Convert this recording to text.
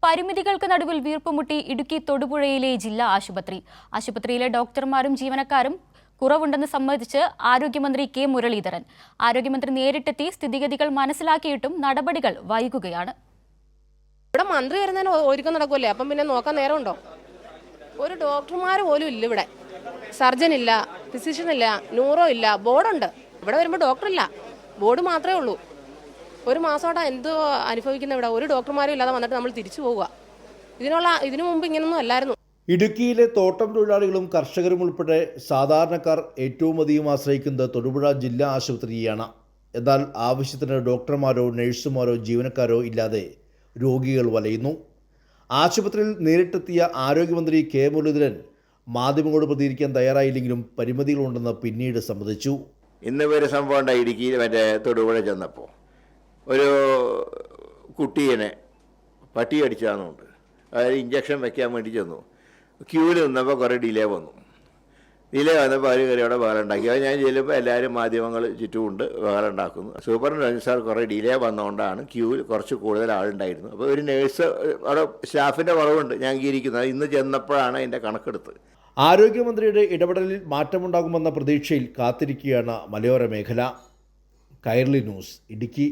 പരിമിതികൾക്ക് നടുവിൽ വീർപ്പുമുട്ടി ഇടുക്കി തൊടുപുഴയിലെ ജില്ലാ ആശുപത്രി. ആശുപത്രിയിലെ ഡോക്ടർമാരും ജീവനക്കാരും കുറവുണ്ടെന്ന് സമ്മതിച്ച് ആരോഗ്യമന്ത്രി കെ മുരളീധരൻ. ആരോഗ്യമന്ത്രി നേരിട്ടെത്തി സ്ഥിതിഗതികൾ മനസ്സിലാക്കിയിട്ടും നടപടികൾ വൈകുകയാണ്. ഇവിടെ മന്ത്രി വരുന്നതിന് ഒരുക്കം നടക്കുമല്ലേ, അപ്പം പിന്നെ നോക്കാൻ നേരമുണ്ടോ? ഒരു ഡോക്ടർമാർ പോലും ഇല്ല ഇവിടെ. സർജൻ ഇല്ല, ഫിസിഷ്യൻ ഇല്ല, ന്യൂറോ ഇല്ല, ബോർഡുണ്ട്. ഇവിടെ വരുമ്പോൾ ഡോക്ടറില്ല, ബോർഡ് മാത്രമേ ഉള്ളൂ. ഒരു മാസമായിട്ട് എന്തോ അനുഭവിക്കുന്ന ഇവിടെ ഒരു ഡോക്ടർമാരും ഇല്ലാതെ വന്നിട്ട് നമ്മൾ തിരിച്ചു പോവുക. ഇതിനു മുമ്പ് ഇങ്ങനൊന്നും അല്ലായിരുന്നു. ഇടുക്കിയിലെ തോട്ടം തൊഴിലാളികളും കർഷകരും ഉൾപ്പെടെ സാധാരണക്കാർ ഏറ്റവും അധികം ആശ്രയിക്കുന്നത് തൊടുപുഴ ജില്ലാ ആശുപത്രിയാണ്. എന്നാൽ ആവശ്യത്തിന് ഡോക്ടർമാരോ നഴ്സുമാരോ ജീവനക്കാരോ ഇല്ലാതെ രോഗികൾ വലയുന്നു. ആശുപത്രിയിൽ നേരിട്ടെത്തിയ ആരോഗ്യമന്ത്രി കെ മുരളീധരൻ മാധ്യമങ്ങളോട് പ്രതികരിക്കാൻ തയ്യാറായില്ലെങ്കിലും പരിമിതികളുണ്ടെന്ന് പിന്നീട് സമ്മതിച്ചു. ഇന്ന് ഒരു സംഭവം ഉണ്ടായി. ഇടുക്കിയിൽ തൊടുപുഴ ചെന്നപ്പോൾ ഒരു കുട്ടീനെ പട്ടി അടിച്ചാന്നുണ്ട്. അതായത് ഇഞ്ചക്ഷൻ വെക്കാൻ വേണ്ടി ചെന്നു. ക്യൂവിൽ നിന്നപ്പോൾ കുറേ ഡിലേ വന്നു. ഡിലേ വന്നപ്പോൾ അവർ കയറി അവിടെ ബഹളുണ്ടാക്കി. അത് ഞാൻ ചെല്ലുമ്പോൾ എല്ലാവരും മാധ്യമങ്ങൾ ചുറ്റുമുണ്ട് ബഹളുണ്ടാക്കുന്നു. സൂപ്പറിൻ്റെ സാർ കുറേ ഡിലേ വന്നതുകൊണ്ടാണ് ക്യൂവിൽ കുറച്ച് കൂടുതൽ ആളുണ്ടായിരുന്നു. അപ്പോൾ ഒരു നേഴ്സ് അവിടെ സ്റ്റാഫിൻ്റെ കുറവുണ്ട് ഞാൻ അംഗീകരിക്കുന്നത്. ഇന്ന് ചെന്നപ്പോഴാണ് അതിൻ്റെ കണക്കെടുത്ത്. ആരോഗ്യമന്ത്രിയുടെ ഇടപെടലിൽ മാറ്റമുണ്ടാകുമെന്ന പ്രതീക്ഷയിൽ കാത്തിരിക്കുകയാണ് മലയോര മേഖല. കൈരളി ന്യൂസ്, ഇടുക്കി.